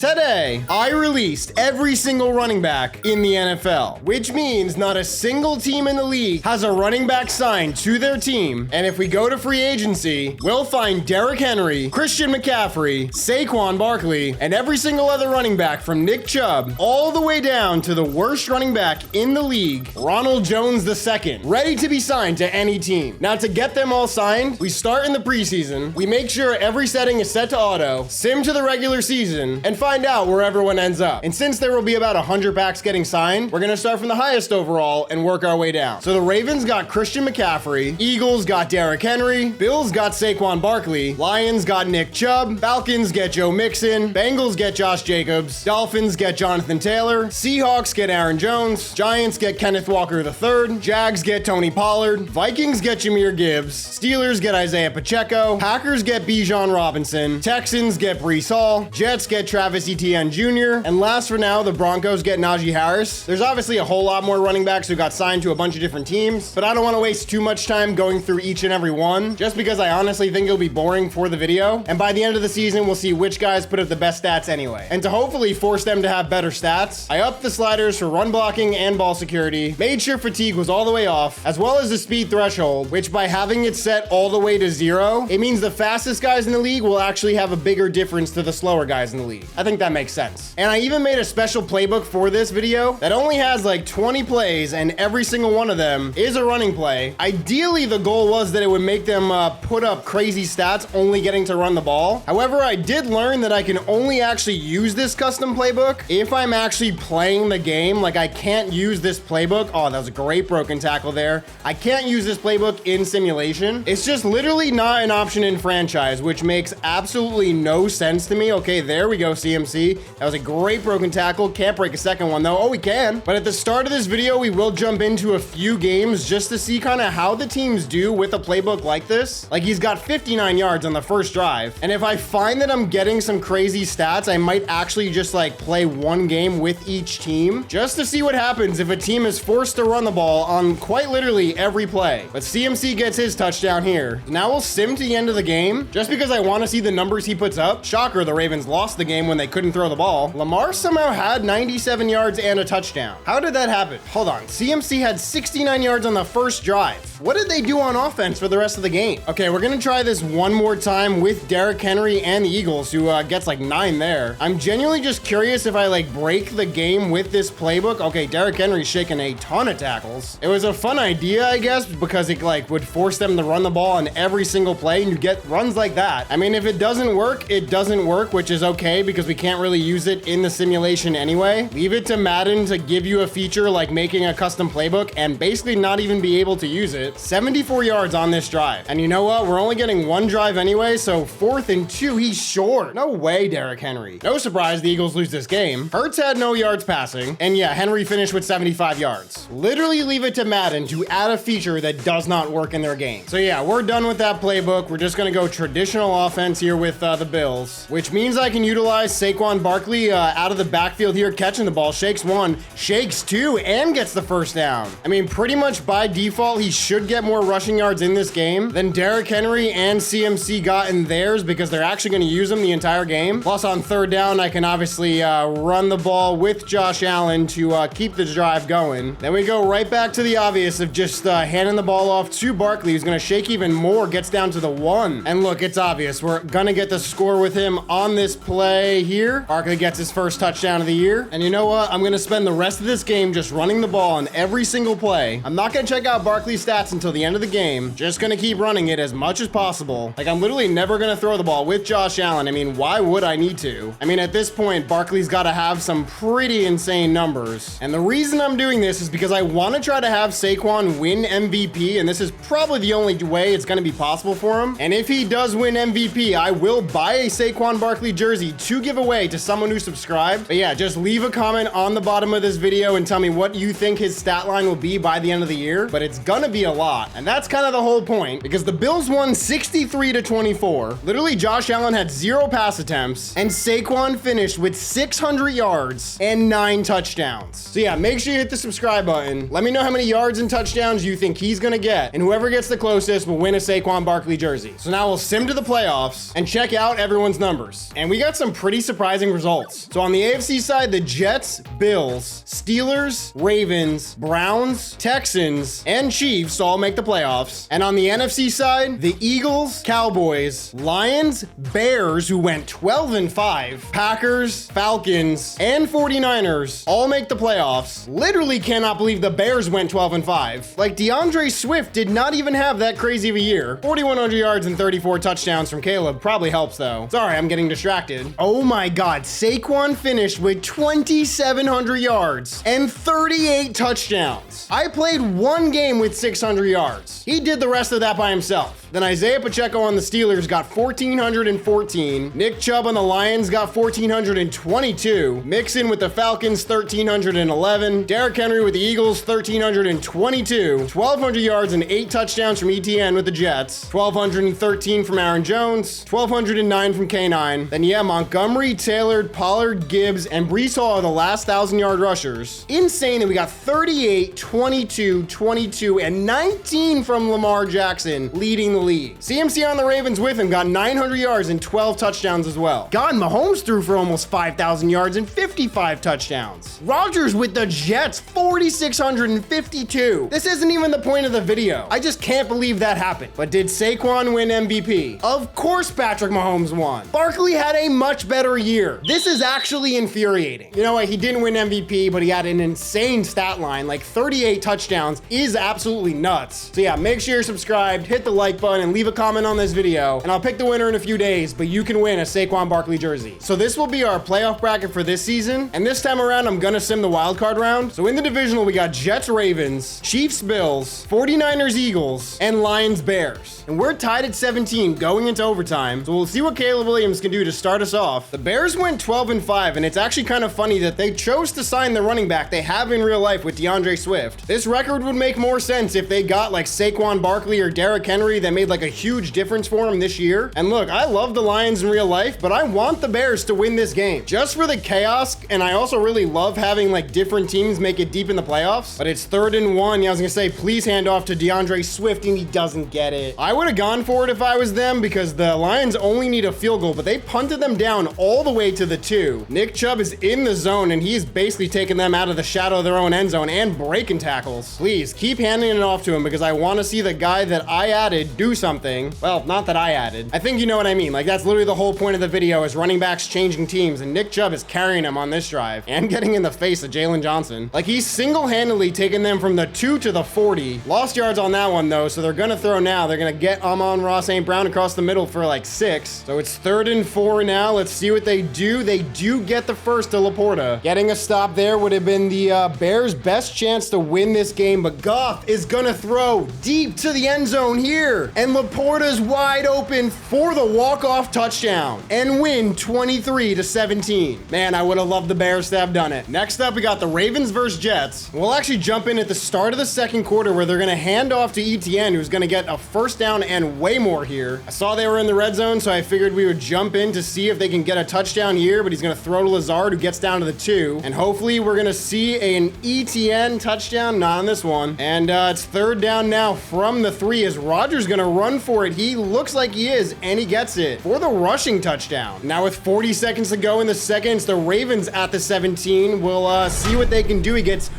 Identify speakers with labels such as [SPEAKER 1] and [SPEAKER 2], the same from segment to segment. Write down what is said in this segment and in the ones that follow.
[SPEAKER 1] Today, I released every single running back in the NFL, which means not a single team in the league has a running back signed to their team. And if we go to free agency, we'll find Derrick Henry, Christian McCaffrey, Saquon Barkley, and every single other running back from Nick Chubb all the way down to the worst running back in the league, Ronald Jones II, ready to be signed to any team. Now, to get them all signed, we start in the preseason, we make sure every setting is set to auto, sim to the regular season, and find out where everyone ends up. And since there will be about 100 backs getting signed, we're gonna start from the highest overall and work our way down. So the Ravens got Christian McCaffrey, Eagles got Derrick Henry, Bills got Saquon Barkley, Lions got Nick Chubb, Falcons get Joe Mixon, Bengals get Josh Jacobs, Dolphins get Jonathan Taylor, Seahawks get Aaron Jones, Giants get Kenneth Walker III, Jags get Tony Pollard, Vikings get Jahmyr Gibbs, Steelers get Isaiah Pacheco, Packers get Bijan Robinson, Texans get Breece Hall, Jets get Travis Etienne Jr., and last for now, the Broncos get Najee Harris. There's obviously a whole lot more running backs who got signed to a bunch of different teams, but I don't want to waste too much time going through each and every one, just because I honestly think it'll be boring for the video, and by the end of the season, we'll see which guys put up the best stats anyway. And to hopefully force them to have better stats, I upped the sliders for run blocking and ball security, made sure fatigue was all the way off, as well as the speed threshold, which by having it set all the way to 0, it means the fastest guys in the league will actually have a bigger difference to the slower guys in the league. I think that makes sense. And I even made a special playbook for this video that only has like 20 plays, and every single one of them is a running play. Ideally, the goal was that it would make them put up crazy stats only getting to run the ball. However, I did learn that I can only actually use this custom playbook if I'm actually playing the game. Like, I can't use this playbook. Oh, that was a great broken tackle there. I can't use this playbook in simulation. It's just literally not an option in franchise, which makes absolutely no sense to me. Okay, there we go, CMC. That was a great broken tackle. Can't break a second one though. Oh, we can. But at the start of this video, we will jump into a few games just to see kind of how the teams do with a playbook like this. Like, he's got 59 yards on the first drive. And if I find that I'm getting some crazy stats, I might actually just like play one game with each team just to see what happens if a team is forced to run the ball on quite literally every play. But CMC gets his touchdown here. Now we'll sim to the end of the game just because I want to see the numbers he puts up. Shocker, the Ravens lost the game when they couldn't throw the ball. Lamar somehow had 97 yards and a touchdown. How did that happen? Hold on. CMC had 69 yards on the first drive. What did they do on offense for the rest of the game? Okay, we're gonna try this one more time with Derrick Henry and the Eagles, who gets like 9 there. I'm genuinely just curious if I like break the game with this playbook. Okay, Derrick Henry's shaking a ton of tackles. It was a fun idea, I guess, because it like would force them to run the ball on every single play, and you get runs like that. I mean, if it doesn't work, it doesn't work, which is okay because we can't really use it in the simulation anyway. Leave it to Madden to give you a feature like making a custom playbook and basically not even be able to use it. 74 yards on this drive. And you know what? We're only getting one drive anyway, so 4th and 2, he's short. No way, Derrick Henry. No surprise the Eagles lose this game. Hurts had no yards passing, and yeah, Henry finished with 75 yards. Literally leave it to Madden to add a feature that does not work in their game. So yeah, we're done with that playbook. We're just gonna go traditional offense here with the Bills, which means I can utilize Saquon Barkley out of the backfield here, catching the ball, shakes 1, shakes 2, and gets the first down. I mean, pretty much by default, he should get more rushing yards in this game than Derrick Henry and CMC got in theirs because they're actually going to use him the entire game. Plus, on 3rd down, I can obviously run the ball with Josh Allen to keep the drive going. Then we go right back to the obvious of just handing the ball off to Barkley, who's going to shake even more, gets down to the 1. And look, it's obvious. We're going to get the score with him on this play here. Barkley gets his first touchdown of the year. And you know what? I'm going to spend the rest of this game just running the ball on every single play. I'm not going to check out Barkley's stats until the end of the game. Just going to keep running it as much as possible. Like, I'm literally never going to throw the ball with Josh Allen. I mean, why would I need to? I mean, at this point, Barkley's got to have some pretty insane numbers. And the reason I'm doing this is because I want to try to have Saquon win MVP, and this is probably the only way it's going to be possible for him. And if he does win MVP, I will buy a Saquon Barkley jersey to give away to someone who subscribed. But yeah, just leave a comment on the bottom of this video and tell me what you think his stat line will be by the end of the year. But it's gonna be a lot. And that's kind of the whole point, because the Bills won 63-24. Literally, Josh Allen had 0 pass attempts, and Saquon finished with 600 yards and 9 touchdowns. So yeah, make sure you hit the subscribe button. Let me know how many yards and touchdowns you think he's gonna get, and whoever gets the closest will win a Saquon Barkley jersey. So now we'll sim to the playoffs and check out everyone's numbers. And we got some pretty surprising results. So on the AFC side, the Jets, Bills, Steelers, Ravens, Browns, Texans, and Chiefs all make the playoffs. And on the NFC side, the Eagles, Cowboys, Lions, Bears, who went 12-5, Packers, Falcons, and 49ers all make the playoffs. Literally cannot believe the Bears went 12-5. Like, DeAndre Swift did not even have that crazy of a year. 4,100 yards and 34 touchdowns from Caleb probably helps though. Sorry, I'm getting distracted. Oh my God, Saquon finished with 2,700 yards and 38 touchdowns. I played one game with 600 yards. He did the rest of that by himself. Then Isaiah Pacheco on the Steelers got 1,414. Nick Chubb on the Lions got 1,422. Mixon with the Falcons, 1,311. Derrick Henry with the Eagles, 1,322. 1,200 yards and 8 touchdowns from ETN with the Jets. 1,213 from Aaron Jones. 1,209 from K9. Then yeah, Montgomery, Taylor, Pollard, Gibbs, and Breece Hall are the last 1,000-yard rushers. Insane that we got 38, 22, 22, and 19 from Lamar Jackson leading the league. CMC on the Ravens with him got 900 yards and 12 touchdowns as well. God, Mahomes threw for almost 5,000 yards and 55 touchdowns. Rodgers with the Jets, 4,652. This isn't even the point of the video. I just can't believe that happened. But did Saquon win MVP? Of course Patrick Mahomes won. Barkley had a much better year. This is actually infuriating. You know what? He didn't win MVP, but he had an insane stat line. Like 38 touchdowns is absolutely nuts. So yeah, make sure you're subscribed, hit the like button, and leave a comment on this video, and I'll pick the winner in a few days, but you can win a Saquon Barkley jersey. So this will be our playoff bracket for this season, and this time around, I'm gonna sim the wildcard round. So in the divisional, we got Jets, Ravens, Chiefs, Bills, 49ers, Eagles, and Lions, Bears. And we're tied at 17 going into overtime, so we'll see what Caleb Williams can do to start us off. The Bears went 12-5, and it's actually kind of funny that they chose to sign the running back they have in real life with DeAndre Swift. This record would make more sense if they got like Saquon Barkley or Derrick Henry that made like a huge difference for him this year. And look, I love the Lions in real life, but I want the Bears to win this game just for the chaos. And I also really love having like different teams make it deep in the playoffs. But it's 3rd and 1. Yeah, I was gonna say, please hand off to DeAndre Swift, and he doesn't get it. I would have gone for it if I was them because the Lions only need a field goal, but they punted them down all the way to the 2. Nick Chubb is in the zone, and he's basically taking them out of the shadow of their own end zone and breaking tackles. Please keep handing it off to him because I want to see the guy that I added do something. Well, not that I added. I think you know what I mean. Like, that's literally the whole point of the video is running backs changing teams, and Nick Chubb is carrying him on this drive and getting in the face of Jalen Johnson. Like, he's single-handedly taking them from the 2 to the 40. Lost yards on that one, though, so they're gonna throw now. They're gonna get Amon-Ra St. Brown across the middle for like 6. So it's 3rd and 4 now. Let's see what they do. They do get the first to Laporta. Getting a stop there would have been the Bears' best chance to win this game, but Goff is gonna throw deep to the end zone here, and Laporta's wide open for the walk-off touchdown and win 23-17. Man, I would have loved the Bears to have done it. Next up, we got the Ravens versus Jets. We'll actually jump in at the start of the second quarter where they're gonna hand off to ETN, who's gonna get a first down and way more here. I saw they were in the red zone, so I figured we would jump in to see if they can get a touchdown here, but he's gonna throw to Lazard, who gets down to the 2, and hopefully we're gonna see an ETN touchdown. Not on this one. And it's 3rd down now from the 3 as Rodgers gonna run for it. He looks like he is, and he gets it for the rushing touchdown. Now with 40 seconds to go in the second, it's the Ravens at the 17. We'll see what they can do. He gets,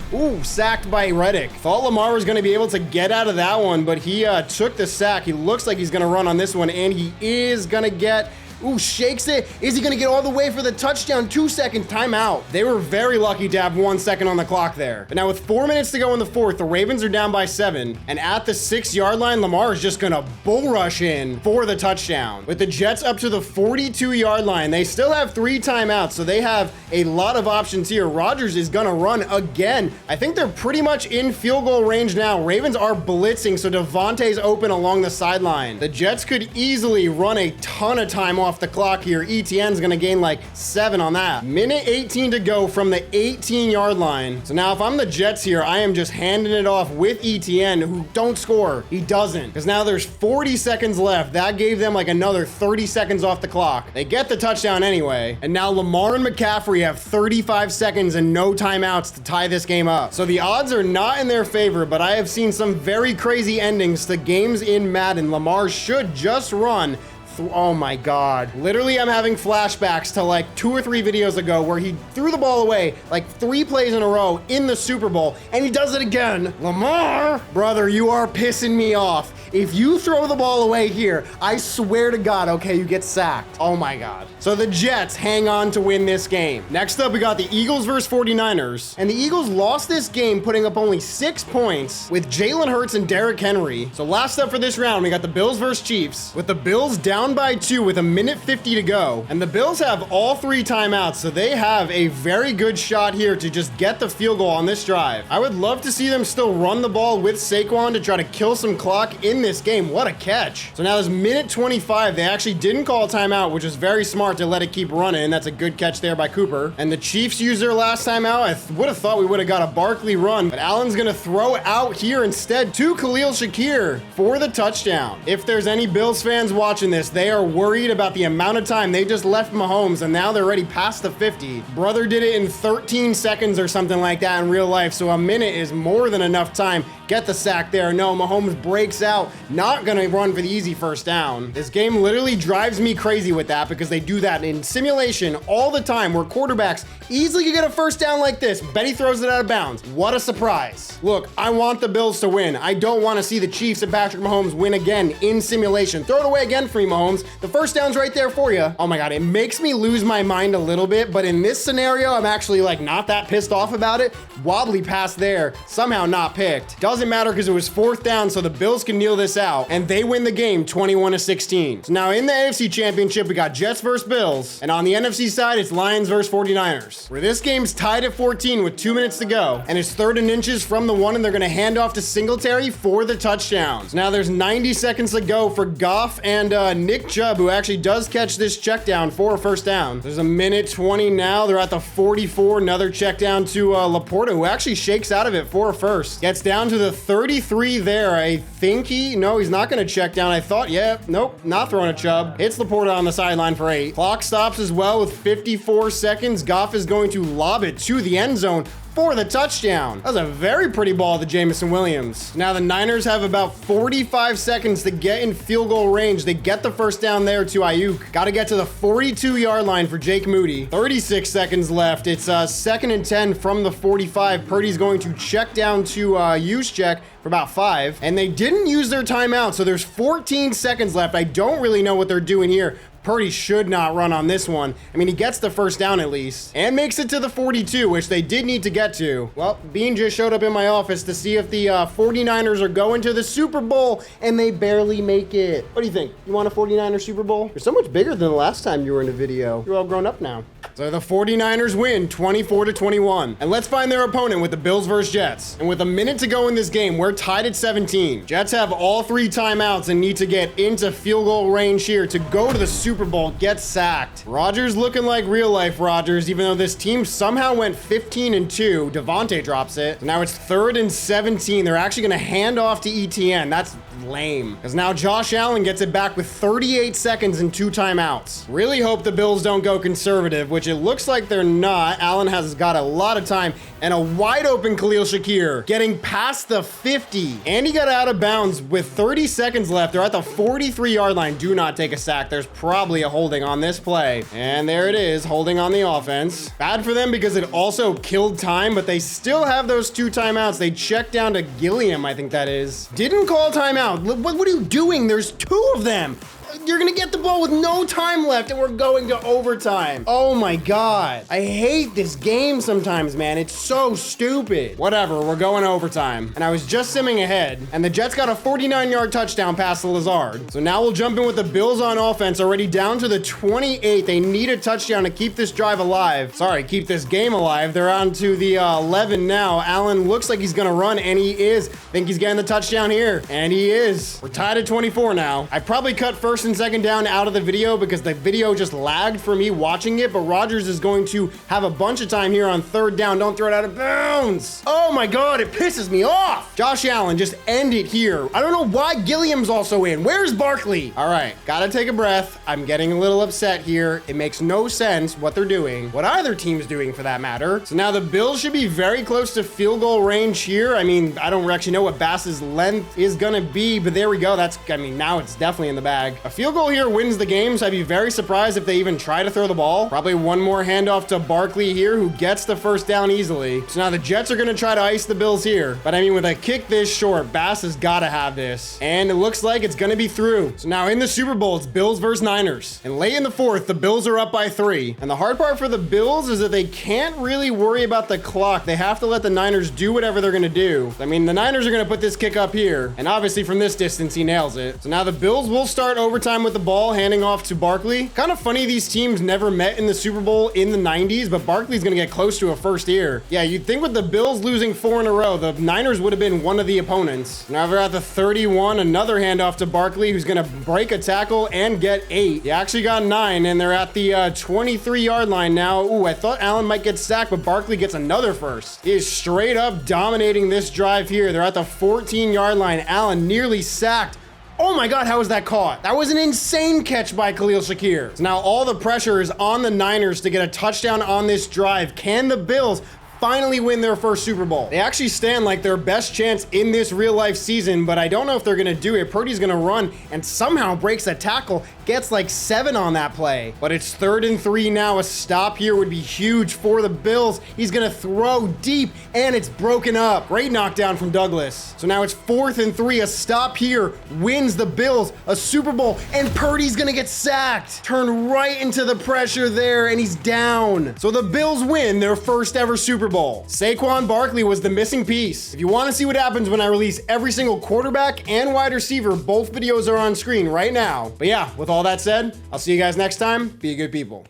[SPEAKER 1] sacked by Reddick. Thought Lamar was gonna be able to get out of that one, but he took the sack. He looks like he's gonna run on this one, and he is gonna get shakes it. Is he gonna get all the way for the touchdown? 2 second timeout. They were very lucky to have 1 second on the clock there. But now with 4 minutes to go in the fourth, the Ravens are down by 7. And at the 6-yard line, Lamar is just gonna bull rush in for the touchdown. With the Jets up to the 42-yard line, they still have 3 timeouts, so they have a lot of options here. Rodgers is gonna run again. I think they're pretty much in field goal range now. Ravens are blitzing, so Devontae's open along the sideline. The Jets could easily run a ton of time off the clock here. ETN's gonna gain like 7 on that. Minute 18 to go from the 18-yard line. So now if I'm the Jets here, I am just handing it off with ETN, who don't score. He doesn't, because now there's 40 seconds left. That gave them like another 30 seconds off the clock. They get the touchdown anyway. And now Lamar and McCaffrey have 35 seconds and no timeouts to tie this game up. So the odds are not in their favor, but I have seen some very crazy endings to games in Madden. Lamar should just run oh my God. Literally, I'm having flashbacks to like 2 or 3 videos ago where he threw the ball away like 3 plays in a row in the Super Bowl, and he does it again. Lamar, brother, you are pissing me off. If you throw the ball away here, I swear to God, okay, you get sacked. Oh my God. So the Jets hang on to win this game. Next up, we got the Eagles versus 49ers. And the Eagles lost this game, putting up only 6 points with Jalen Hurts and Derrick Henry. So last up for this round, we got the Bills versus Chiefs, with the Bills down by 2 with 1:50 to go. And the Bills have all 3 timeouts, so they have a very good shot here to just get the field goal on this drive. I would love to see them still run the ball with Saquon to try to kill some clock in this game. What a catch. So now there's 1:25. They actually didn't call a timeout, which is very smart to let it keep running. That's a good catch there by Cooper. And the Chiefs used their last timeout. I would have thought we would have got a Barkley run, but Allen's going to throw out here instead to Khalil Shakir for the touchdown. If there's any Bills fans watching this, they are worried about the amount of time they just left Mahomes, and now they're already past the 50. Brother did it in 13 seconds or something like that in real life, so a minute is more than enough time. Get the sack there. No, Mahomes breaks out. Not going to run for the easy first down. This game literally drives me crazy with that because they do that in simulation all the time where quarterbacks easily could get a first down like this. Betty throws it out of bounds. What a surprise. Look, I want the Bills to win. I don't want to see the Chiefs and Patrick Mahomes win again in simulation. Throw it away again for me, Mahomes. The first down's right there for you. Oh my God, it makes me lose my mind a little bit, but in this scenario, I'm actually like not that pissed off about it. Wobbly pass there, somehow not picked. Doesn't matter because it was 4th down, so the Bills can kneel this out, and they win the game 21-16. So now in the AFC Championship, we got Jets versus Bills, and on the NFC side, it's Lions versus 49ers, where this game's tied at 14 with 2 minutes to go, and it's 3rd and inches from the 1, and they're going to hand off to Singletary for the touchdown. So now there's 90 seconds to go for Goff and Nick Chubb, who actually does catch this check down for a first down. There's 1:20 now. They're at the 44. Another check down to Laporta, who actually shakes out of it for a first. Gets down to the 33 there. I think he's not going to check down. I thought, yeah, nope, not throwing a Chubb. Hits Laporta on the sideline for 8. Clock stops as well with 54 seconds. Goff is going to lob it to the end zone for the touchdown. That was a very pretty ball to Jameson Williams. Now the Niners have about 45 seconds to get in field goal range. They get the first down there to Ayuk. Got to get to the 42-yard line for Jake Moody. 36 seconds left. It's 2nd and 10 from the 45. Purdy's going to check down to Juszczyk for about 5. And they didn't use their timeout, so there's 14 seconds left. I don't really know what they're doing here. Purdy should not run on this one. I mean, he gets the first down at least and makes it to the 42, which they did need to get to. Well, Bean just showed up in my office to see if the 49ers are going to the Super Bowl, and they barely make it. What do you think? You want a 49er Super Bowl? You're so much bigger than the last time you were in a video. You're all grown up now. So the 49ers win 24-21. And let's find their opponent with the Bills versus Jets. And with a minute to go in this game, we're tied at 17. Jets have all 3 timeouts and need to get into field goal range here to go to the Super Bowl, get sacked. Rodgers looking like real life Rodgers, even though this team somehow went 15-2. Devontae drops it. So now it's 3rd and 17. They're actually going to hand off to ETN. That's lame. Because now Josh Allen gets it back with 38 seconds and 2 timeouts. Really hope the Bills don't go conservative, which it looks like they're not. Allen has got a lot of time and a wide open Khalil Shakir getting past the 50. And he got out of bounds with 30 seconds left. They're at the 43-yard line. Do not take a sack. There's probably a holding on this play. And there it is, holding on the offense. Bad for them because it also killed time, but they still have those 2 timeouts. They checked down to Gilliam, I think that is. Didn't call timeout. What are you doing? There's 2 of them. You're gonna get the ball with no time left, and we're going to overtime. Oh my God. I hate this game sometimes, man. It's so stupid. Whatever, we're going to overtime. And I was just simming ahead, and the Jets got a 49-yard touchdown pass to Lazard. So now we'll jump in with the Bills on offense, already down to the 28. They need a touchdown to keep this drive alive. Sorry, keep this game alive. They're on to the 11 now. Allen looks like he's gonna run, and he is. Think he's getting the touchdown here, and he is. We're tied at 24 now. I probably cut first and second down out of the video because the video just lagged for me watching it, but Rodgers is going to have a bunch of time here on 3rd down. Don't throw it out of bounds. Oh my God, it pisses me off. Josh Allen, just end it here. I don't know why Gilliam's also in. Where's Barkley? All right, gotta take a breath. I'm getting a little upset here. It makes no sense what they're doing, what either team's doing for that matter. So now the Bills should be very close to field goal range here. I mean, I don't actually know what Bass's length is gonna be, but there we go. Now it's definitely in the bag. A field goal here wins the game, so I'd be very surprised if they even try to throw the ball. Probably one more handoff to Barkley here, who gets the first down easily. So now the Jets are going to try to ice the Bills here. But I mean, with a kick this short, Bass has got to have this. And it looks like it's going to be through. So now in the Super Bowl, it's Bills versus Niners. And late in the fourth, the Bills are up by 3. And the hard part for the Bills is that they can't really worry about the clock. They have to let the Niners do whatever they're going to do. I mean, the Niners are going to put this kick up here. And obviously from this distance, he nails it. So now the Bills will start overtime with the ball, handing off to Barkley. Kind of funny these teams never met in the Super Bowl in the 90s, but Barkley's going to get close to a first here. Yeah, you'd think with the Bills losing 4 in a row, the Niners would have been one of the opponents. Now they're at the 31, another handoff to Barkley, who's going to break a tackle and get 8. He actually got 9, and they're at the 23-yard line now. Ooh, I thought Allen might get sacked, but Barkley gets another first. He is straight up dominating this drive here. They're at the 14-yard line. Allen nearly sacked. Oh my God, how was that caught? That was an insane catch by Khalil Shakir. So now all the pressure is on the Niners to get a touchdown on this drive. Can the Bills finally win their first Super Bowl? They actually stand like their best chance in this real life season, but I don't know if they're gonna do it. Purdy's gonna run and somehow breaks a tackle, gets like 7 on that play. But it's 3rd and 3 now. A stop here would be huge for the Bills. He's gonna throw deep and it's broken up. Great knockdown from Douglas. So now it's 4th and 3. A stop here wins the Bills a Super Bowl, and Purdy's gonna get sacked. Turn right into the pressure there and he's down. So the Bills win their first ever Super Bowl. Saquon Barkley was the missing piece. If you want to see what happens when I release every single quarterback and wide receiver, both videos are on screen right now. But yeah, with all that said, I'll see you guys next time. Be good people.